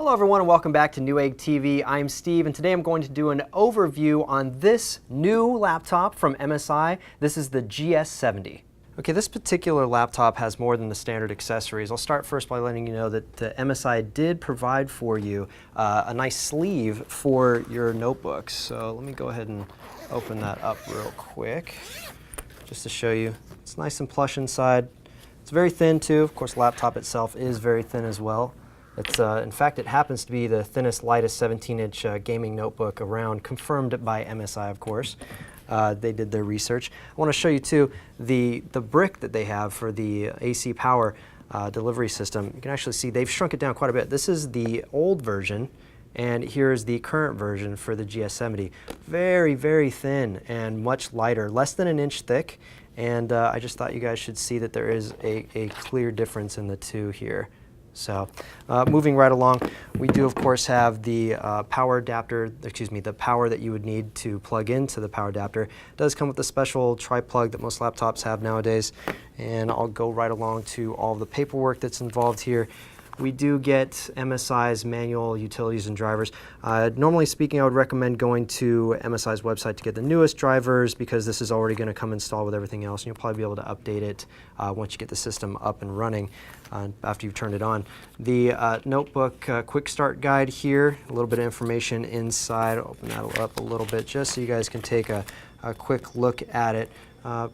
Hello everyone and welcome back to Newegg TV. I'm Steve and today I'm going to do an overview on this new laptop from MSI. This is the GS70. Okay, this particular laptop has more than the standard accessories. I'll start first by letting you know that the MSI did provide for you a nice sleeve for your notebooks. So let me go ahead and open that up real quick just to show you. It's nice and plush inside. It's very thin too. Of course, the laptop itself is very thin as well. It's, in fact, it happens to be the thinnest, lightest 17-inch gaming notebook around, confirmed by MSI, of course. They did their research. I want to show you, too, the brick that they have for the AC power delivery system. You can actually see they've shrunk it down quite a bit. This is the old version, and here's the current version for the GS70. Very, very thin and much lighter, less than an inch thick. And I just thought you guys should see that there is a clear difference in the two here. So moving right along, we do of course have the power adapter, the power that you would need to plug into the power adapter. It does come with a special tri-plug that most laptops have nowadays, and I'll go right along to all the paperwork that's involved here. We do get MSI's manual, utilities, and drivers. Normally speaking, I would recommend going to MSI's website to get the newest drivers because this is already going to come installed with everything else, and you'll probably be able to update it once you get the system up and running after you've turned it on. The notebook quick start guide here, a little bit of information inside. I'll open that up a little bit just so you guys can take a quick look at it.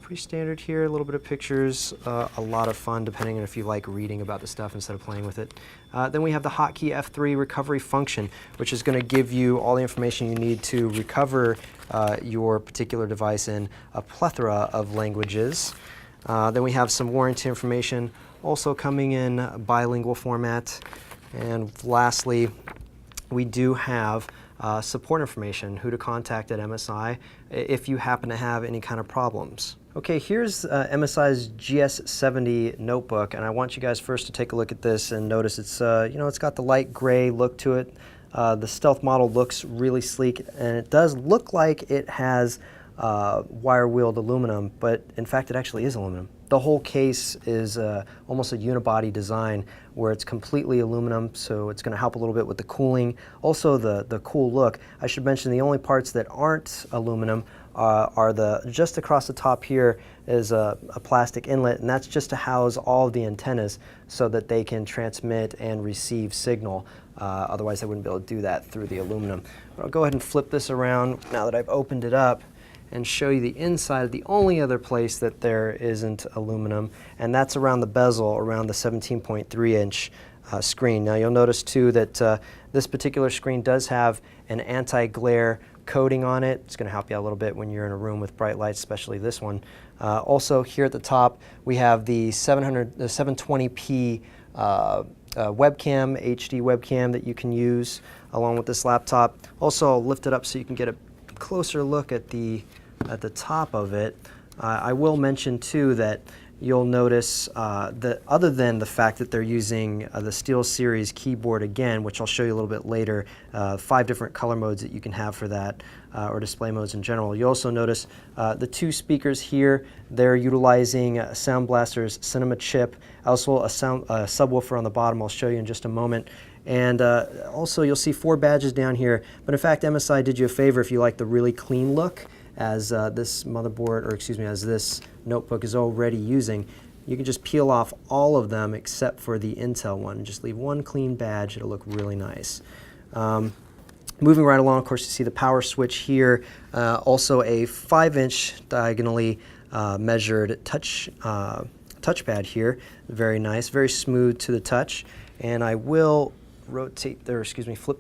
Pretty standard here, a little bit of pictures, a lot of fun depending on if you like reading about the stuff instead of playing with it. Then we have the hotkey F3 recovery function, which is going to give you all the information you need to recover your particular device in a plethora of languages. Then we have some warranty information also coming in bilingual format. And lastly, we do have support information, who to contact at MSI if you happen to have any kind of problems. Okay, here's MSI's GS70 notebook, and I want you guys first to take a look at this and notice it's it's got the light gray look to it. The stealth model looks really sleek, and it does look like it has wire-wheeled aluminum, but in fact it actually is aluminum. The whole case is almost a unibody design where it's completely aluminum, so it's going to help a little bit with the cooling. Also the cool look. I should mention the only parts that aren't aluminum are just across the top here is a plastic inlet, and that's just to house all of the antennas so that they can transmit and receive signal. Otherwise they wouldn't be able to do that through the aluminum. But I'll go ahead and flip this around now that I've opened it up and show you the inside. The only other place that there isn't aluminum, and that's around the bezel, around the 17.3 inch screen. Now you'll notice too that this particular screen does have an anti-glare coating on it. It's going to help you out a little bit when you're in a room with bright lights, especially this one. Also here at the top we have the 720p webcam, HD webcam that you can use along with this laptop. Also I'll lift it up so you can get a closer look at the top of it. I will mention too that you'll notice that other than the fact that they're using the SteelSeries keyboard again, which I'll show you a little bit later, 5 different color modes that you can have for that, or display modes in general. You also notice the 2 speakers here. They're utilizing Sound Blaster's Cinema chip, also a subwoofer on the bottom. I'll show you in just a moment. And also you'll see 4 badges down here, but in fact MSI did you a favor if you like the really clean look as this motherboard, or excuse me, as this notebook is already using. You can just peel off all of them except for the Intel one. Just leave one clean badge, it'll look really nice. Moving right along, of course, you see the power switch here, also a 5-inch diagonally measured touchpad here. Very nice, very smooth to the touch. And I will flip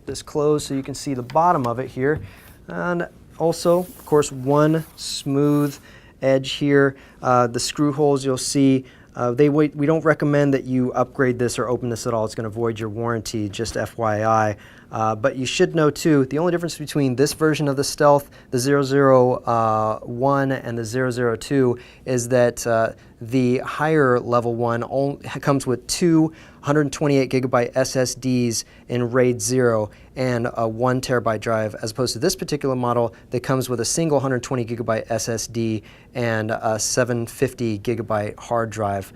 this closed so you can see the bottom of it here. And also, of course, one smooth edge here. The screw holes you'll see, we don't recommend that you upgrade this or open this at all. It's going to void your warranty, just FYI. But you should know too, the only difference between this version of the Stealth, the 001 and the 002, is that The higher level one comes with two 128 gigabyte SSDs in RAID 0 and a 1 terabyte drive, as opposed to this particular model that comes with a single 120 gigabyte SSD and a 750 gigabyte hard drive.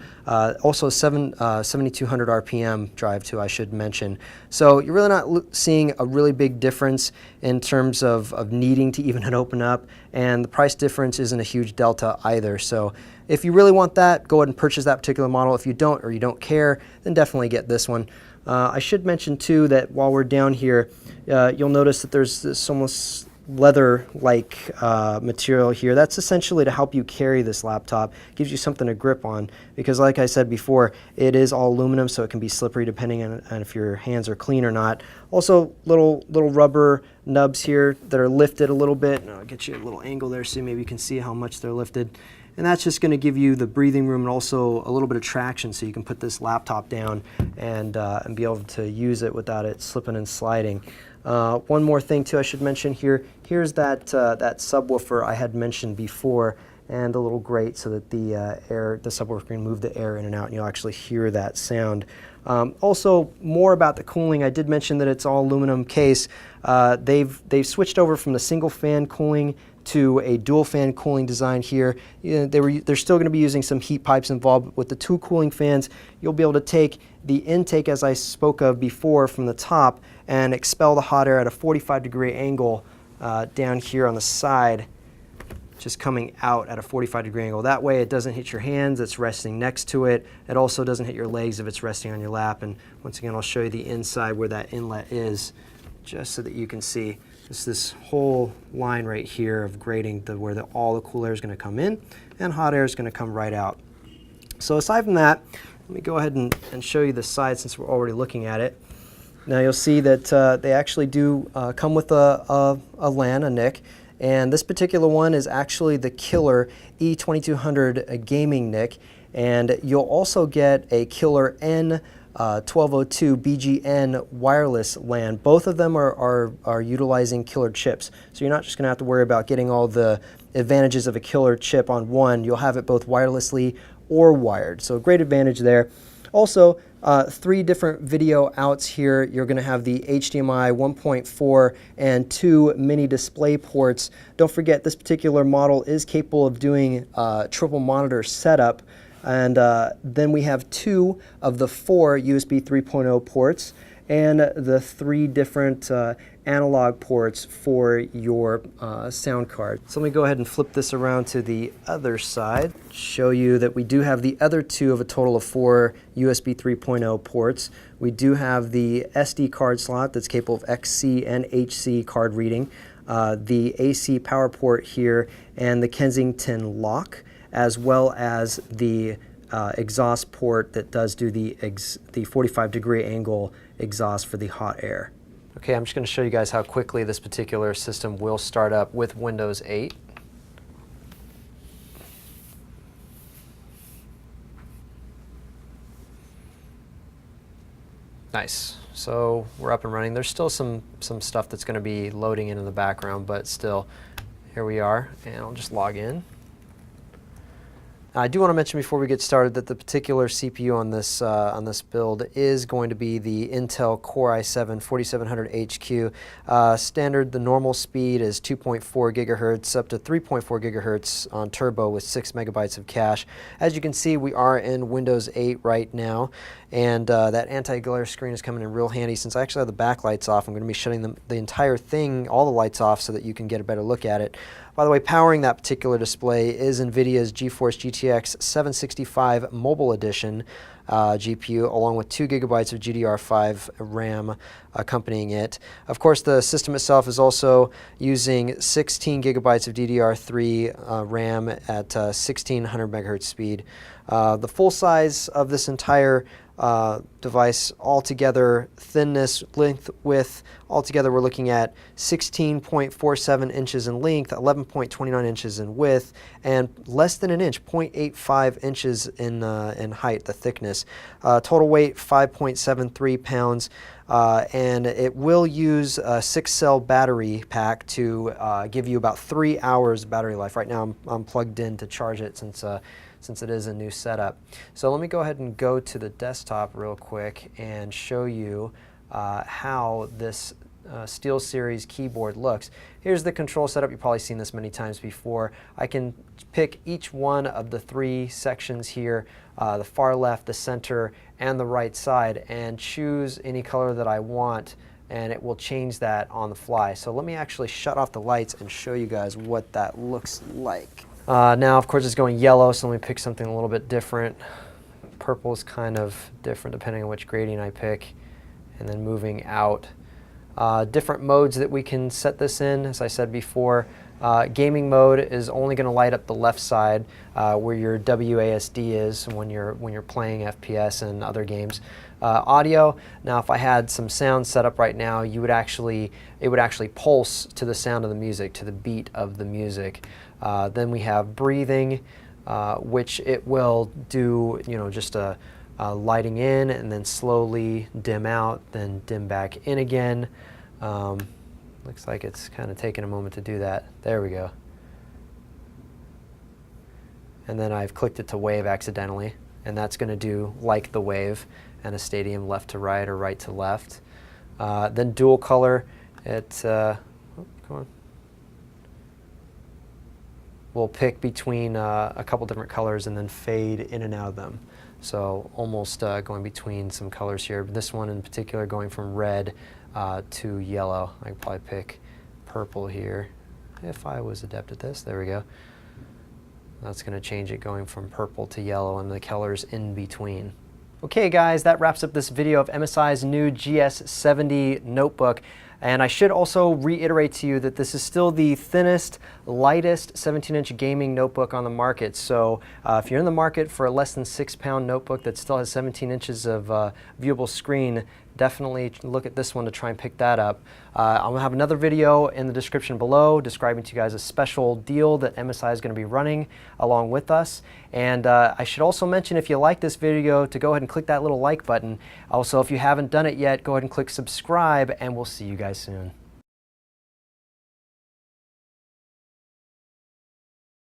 Also 7200 RPM drive too, I should mention. So you're really not seeing a really big difference in terms of needing to even open up, and the price difference isn't a huge delta either. So if you really want that, go ahead and purchase that particular model. If you don't, or you don't care, then definitely get this one. I should mention too that while we're down here, you'll notice that there's this almost leather-like material here. That's essentially to help you carry this laptop. It gives you something to grip on, because like I said before, it is all aluminum, so it can be slippery depending on if your hands are clean or not. Also, little rubber nubs here that are lifted a little bit. And I'll get you a little angle there so maybe you can see how much they're lifted. And that's just going to give you the breathing room and also a little bit of traction, so you can put this laptop down and be able to use it without it slipping and sliding. One more thing too I should mention here. Here's that subwoofer I had mentioned before, and a little grate so that the subwoofer can move the air in and out, and you'll actually hear that sound. Also, more about the cooling. I did mention that it's all aluminum case. They've switched over from the single fan cooling to a dual fan cooling design here. They're still going to be using some heat pipes involved. With the two cooling fans, you'll be able to take the intake, as I spoke of before, from the top and expel the hot air at a 45-degree angle down here on the side, just coming out at a 45-degree angle. That way it doesn't hit your hands, it's resting next to it. It also doesn't hit your legs if it's resting on your lap. And once again, I'll show you the inside where that inlet is, just so that you can see. It's this whole line right here of grating where all the cool air is going to come in and hot air is going to come right out. So aside from that, let me go ahead and show you the side since we're already looking at it. Now you'll see that they actually do come with a LAN, a NIC, and this particular one is actually the killer E2200 gaming NIC, and you'll also get a killer N1202 BGN wireless LAN. Both of them are utilizing killer chips, so you're not just going to have to worry about getting all the advantages of a killer chip on one. You'll have it both wirelessly or wired, so a great advantage there. Also, 3 different video outs here. You're going to have the HDMI 1.4 and 2 mini display ports. Don't forget, this particular model is capable of doing triple monitor setup. And then we have 2 of the 4 USB 3.0 ports and the 3 different analog ports for your sound card. So let me go ahead and flip this around to the other side, show you that we do have the other 2 of a total of 4 USB 3.0 ports. We do have the SD card slot that's capable of XC and HC card reading, the AC power port here, and the Kensington lock, as well as the exhaust port that does do the 45-degree angle exhaust for the hot air. Okay, I'm just going to show you guys how quickly this particular system will start up with Windows 8. Nice. So we're up and running. There's still some stuff that's going to be loading in the background, but still, here we are, and I'll just log in. I do want to mention before we get started that the particular CPU on this build is going to be the Intel Core i7 4700HQ. Standard, the normal speed is 2.4 gigahertz up to 3.4 gigahertz on turbo with 6 megabytes of cache. As you can see, we are in Windows 8 right now, and that anti-glare screen is coming in real handy. Since I actually have the backlights off, I'm going to be shutting the entire thing, all the lights off, so that you can get a better look at it. By the way, powering that particular display is NVIDIA's GeForce GTX 765 Mobile Edition GPU, along with 2 gigabytes of GDR5 RAM accompanying it. Of course, the system itself is also using 16 gigabytes of DDR3 RAM at 1600 megahertz speed. The full size of this entire device altogether, thinness, length, width, altogether we're looking at 16.47 inches in length, 11.29 inches in width, and less than an inch, 0.85 inches in height, the thickness. Total weight 5.73 pounds, and it will use a 6-cell battery pack to give you about 3 hours battery life. Right now I'm plugged in to charge it since since it is a new setup. So let me go ahead and go to the desktop real quick and show you how this SteelSeries keyboard looks. Here's the control setup. You've probably seen this many times before. I can pick each one of the 3 sections here, the far left, the center, and the right side, and choose any color that I want, and it will change that on the fly. So let me actually shut off the lights and show you guys what that looks like. Now, of course, it's going yellow, so let me pick something a little bit different. Purple is kind of different depending on which gradient I pick, and then moving out. Different modes that we can set this in, as I said before. Gaming mode is only going to light up the left side where your WASD is when you're playing FPS and other games. Audio, now if I had some sound set up right now, it would actually pulse to the sound of the music, to the beat of the music. Then we have breathing, which it will do, just a lighting in and then slowly dim out, then dim back in again. Looks like it's kind of taking a moment to do that. There we go. And then I've clicked it to wave accidentally, and that's going to do like the wave and a stadium left to right or right to left. Then dual color, we'll pick between a couple different colors and then fade in and out of them. So almost going between some colors here. This one in particular going from red to yellow. I could probably pick purple here if I was adept at this. There we go. That's going to change it going from purple to yellow and the colors in between. Okay guys, that wraps up this video of MSI's new GS70 notebook. And I should also reiterate to you that this is still the thinnest, lightest 17-inch gaming notebook on the market. So if you're in the market for a less than 6-pound notebook that still has 17 inches of viewable screen, definitely look at this one to try and pick that up. I'm going to have another video in the description below describing to you guys a special deal that MSI is going to be running along with us. And I should also mention, if you like this video, to go ahead and click that little like button. Also, if you haven't done it yet, go ahead and click subscribe, and we'll see you guys soon.